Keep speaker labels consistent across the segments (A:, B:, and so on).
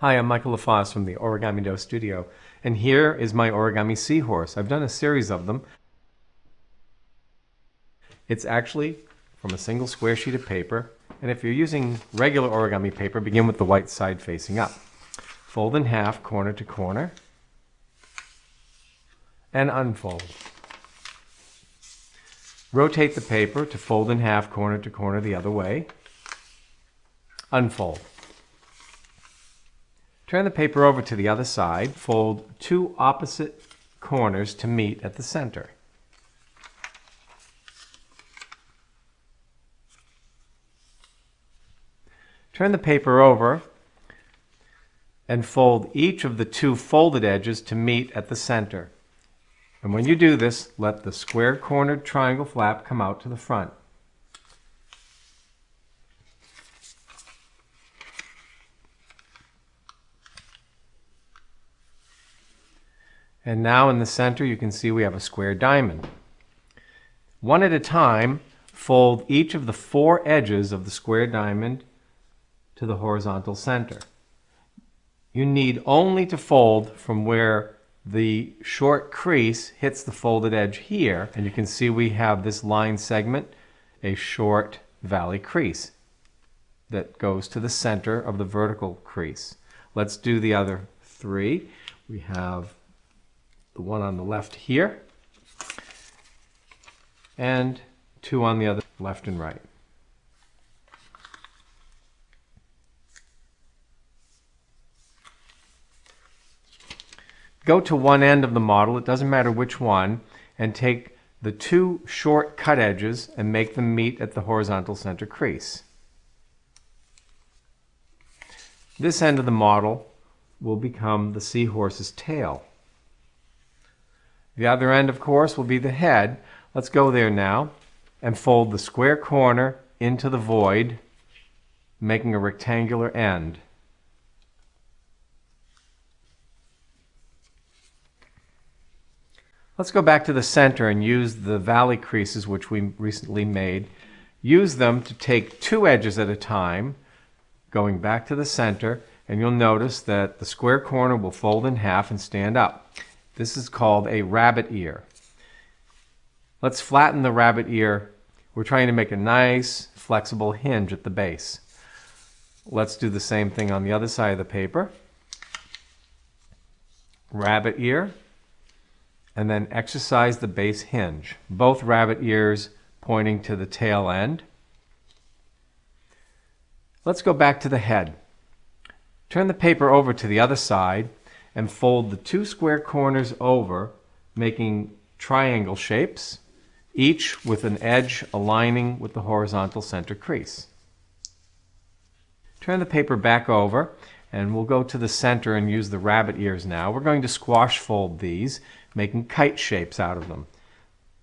A: Hi, I'm Michael LaFosse from the Origami Dough Studio, and here is my Origami Seahorse. I've done a series of them. It's actually from a single square sheet of paper, and if you're using regular origami paper, begin with the white side facing up. Fold in half, corner to corner, and unfold. Rotate the paper to fold in half, corner to corner the other way. Unfold. Turn the paper over to the other side. Fold two opposite corners to meet at the center. Turn the paper over and fold each of the two folded edges to meet at the center. And when you do this, let the square-cornered triangle flap come out to the front. And now in the center you can see we have a square diamond. One at a time, fold each of the four edges of the square diamond to the horizontal center. You need only to fold from where the short crease hits the folded edge here, and you can see we have this line segment, a short valley crease that goes to the center of the vertical crease. Let's do the other three. We have the one on the left here, and two on the other, left and right. Go to one end of the model, it doesn't matter which one, and take the two short cut edges and make them meet at the horizontal center crease. This end of the model will become the seahorse's tail. The other end, of course, will be the head. Let's go there now and fold the square corner into the void, making a rectangular end. Let's go back to the center and use the valley creases which we recently made. Use them to take two edges at a time, going back to the center, and you'll notice that the square corner will fold in half and stand up. This is called a rabbit ear. Let's flatten the rabbit ear. We're trying to make a nice flexible hinge at the base. Let's do the same thing on the other side of the paper. Rabbit ear, and then exercise the base hinge. Both rabbit ears pointing to the tail end. Let's go back to the head. Turn the paper over to the other side and fold the two square corners over, making triangle shapes, each with an edge aligning with the horizontal center crease. Turn the paper back over, and we'll go to the center and use the rabbit ears now. We're going to squash fold these, making kite shapes out of them.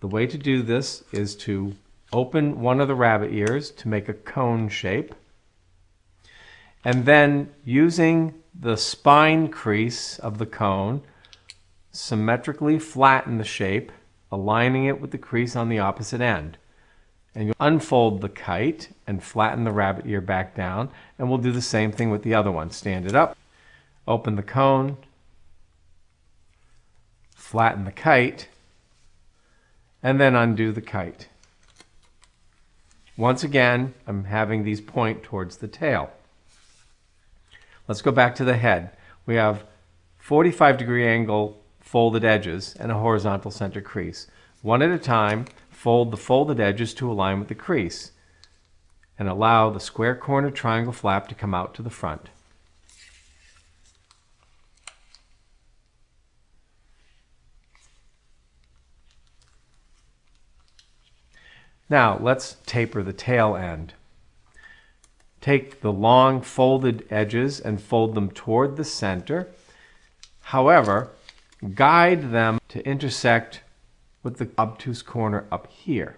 A: The way to do this is to open one of the rabbit ears to make a cone shape, and then using the spine crease of the cone, symmetrically flatten the shape, aligning it with the crease on the opposite end. And you'll unfold the kite and flatten the rabbit ear back down, and we'll do the same thing with the other one. Stand it up, open the cone, flatten the kite, and then undo the kite. Once again, I'm having these point towards the tail. Let's go back to the head. We have 45-degree angle folded edges and a horizontal center crease. One at a time, fold the folded edges to align with the crease and allow the square corner triangle flap to come out to the front. Now let's taper the tail end. Take the long folded edges and fold them toward the center. However, guide them to intersect with the obtuse corner up here.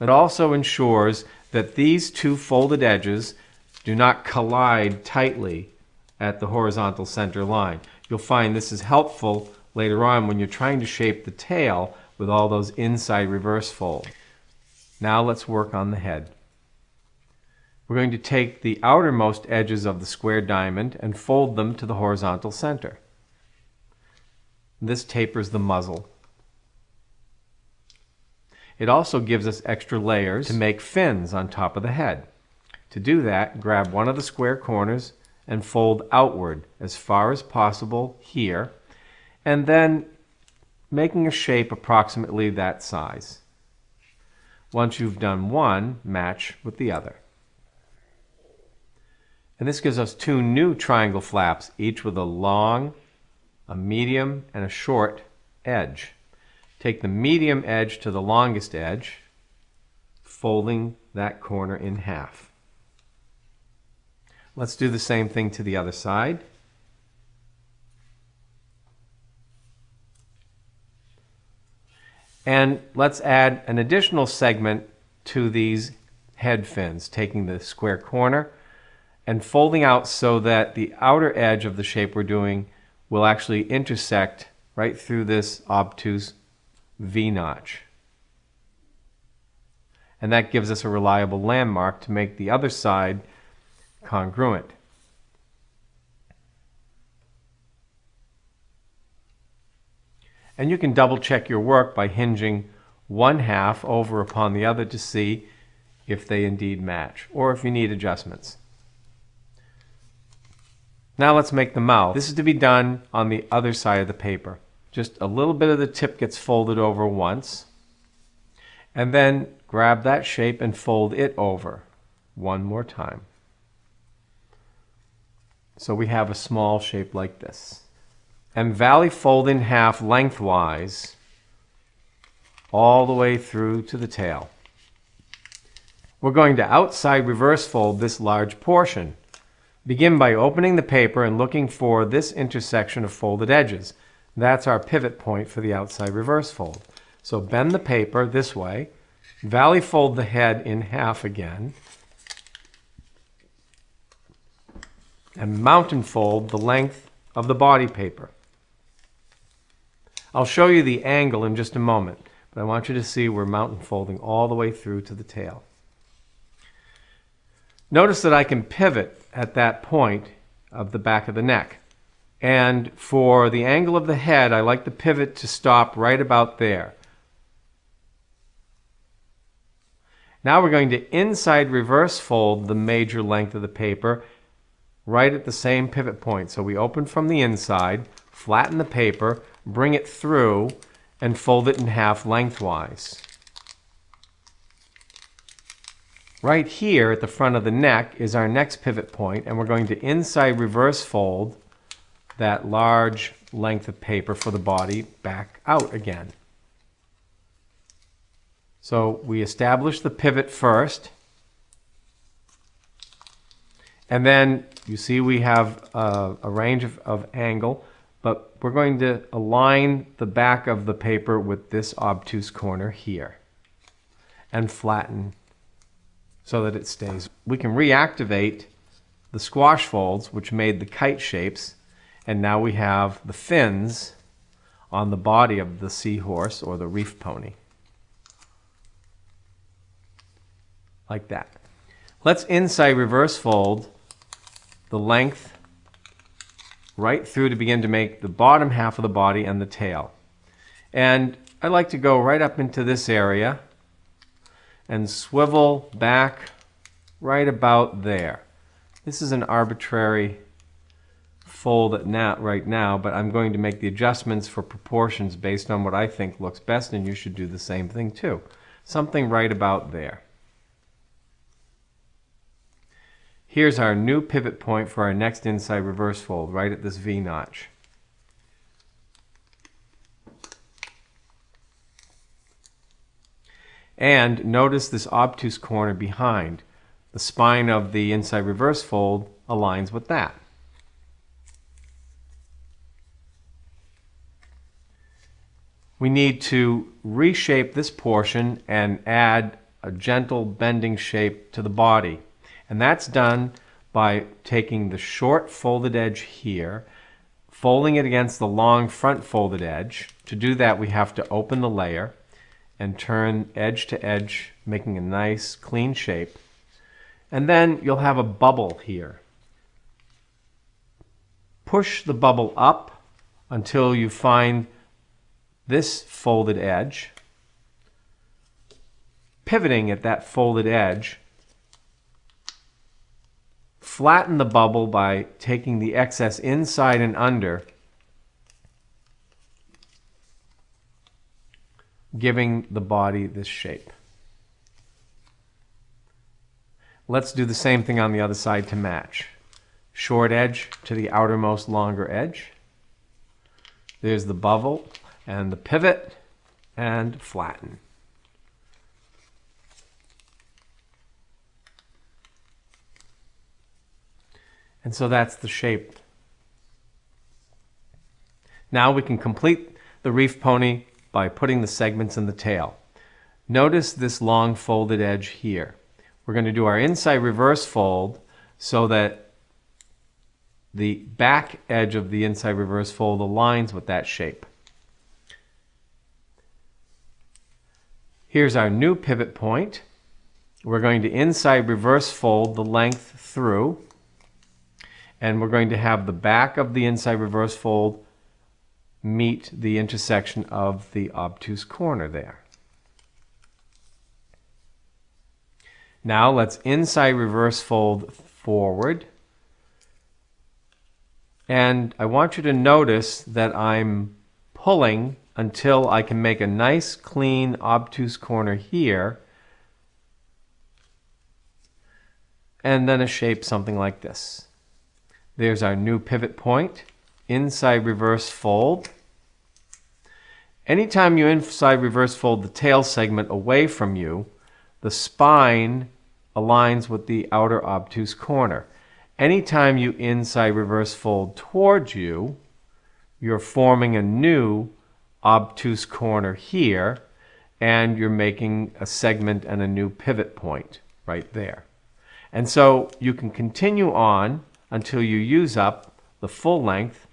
A: It also ensures that these two folded edges do not collide tightly at the horizontal center line. You'll find this is helpful later on when you're trying to shape the tail with all those inside reverse folds. Now let's work on the head. We're going to take the outermost edges of the square diamond and fold them to the horizontal center. This tapers the muzzle. It also gives us extra layers to make fins on top of the head. To do that, grab one of the square corners and fold outward as far as possible here, and then making a shape approximately that size. Once you've done one, match with the other. And this gives us two new triangle flaps, each with a long, a medium, and a short edge. Take the medium edge to the longest edge, folding that corner in half. Let's do the same thing to the other side. And let's add an additional segment to these head fins, taking the square corner and folding out so that the outer edge of the shape we're doing will actually intersect right through this obtuse V-notch. And that gives us a reliable landmark to make the other side congruent. And you can double check your work by hinging one half over upon the other to see if they indeed match, or if you need adjustments. Now let's make the mouth. This is to be done on the other side of the paper. Just a little bit of the tip gets folded over once, and then grab that shape and fold it over one more time. So we have a small shape like this. And valley fold in half lengthwise all the way through to the tail. We're going to outside reverse fold this large portion. Begin by opening the paper and looking for this intersection of folded edges. That's our pivot point for the outside reverse fold. So bend the paper this way, valley fold the head in half again, and mountain fold the length of the body paper. I'll show you the angle in just a moment, but I want you to see we're mountain folding all the way through to the tail. Notice that I can pivot at that point of the back of the neck. And for the angle of the head, I like the pivot to stop right about there. Now we're going to inside reverse fold the major length of the paper right at the same pivot point. So we open from the inside, flatten the paper, bring it through, and fold it in half lengthwise. Right here at the front of the neck is our next pivot point, and we're going to inside reverse fold that large length of paper for the body back out again. So we establish the pivot first, and then you see we have a range of angle, but we're going to align the back of the paper with this obtuse corner here and flatten so that it stays. We can reactivate the squash folds, which made the kite shapes, and now we have the fins on the body of the seahorse or the reef pony. Like that. Let's inside reverse fold the length right through to begin to make the bottom half of the body and the tail. And I like to go right up into this area and swivel back right about there. This is an arbitrary fold right now, but I'm going to make the adjustments for proportions based on what I think looks best, and you should do the same thing too. Something right about there. Here's our new pivot point for our next inside reverse fold, right at this V-notch. And notice this obtuse corner behind. The spine of the inside reverse fold aligns with that. We need to reshape this portion and add a gentle bending shape to the body. And that's done by taking the short folded edge here, folding it against the long front folded edge. To do that, we have to open the layer and turn edge to edge, making a nice clean shape. And then you'll have a bubble here. Push the bubble up until you find this folded edge. Pivoting at that folded edge, flatten the bubble by taking the excess inside and under, giving the body this shape. Let's do the same thing on the other side to match. Short edge to the outermost longer edge. There's the bubble and the pivot, and flatten. And so that's the shape. Now we can complete the reef pony by putting the segments in the tail. Notice this long folded edge here. We're going to do our inside reverse fold so that the back edge of the inside reverse fold aligns with that shape. Here's our new pivot point. We're going to inside reverse fold the length through, and we're going to have the back of the inside reverse fold meet the intersection of the obtuse corner there. Now let's inside reverse fold forward. And I want you to notice that I'm pulling until I can make a nice clean obtuse corner here, and then a shape something like this. There's our new pivot point. Inside reverse fold. Anytime you inside reverse fold the tail segment away from you, the spine aligns with the outer obtuse corner. Anytime you inside reverse fold towards you, you're forming a new obtuse corner here, and you're making a segment and a new pivot point right there. And so you can continue on until you use up the full length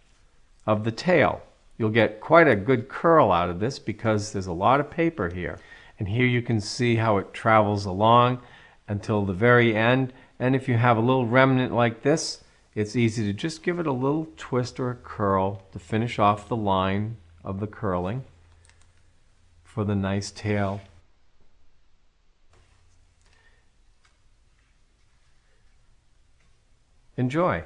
A: of the tail. You'll get quite a good curl out of this because there's a lot of paper here. And here you can see how it travels along until the very end. And if you have a little remnant like this, it's easy to just give it a little twist or a curl to finish off the line of the curling for the nice tail. Enjoy.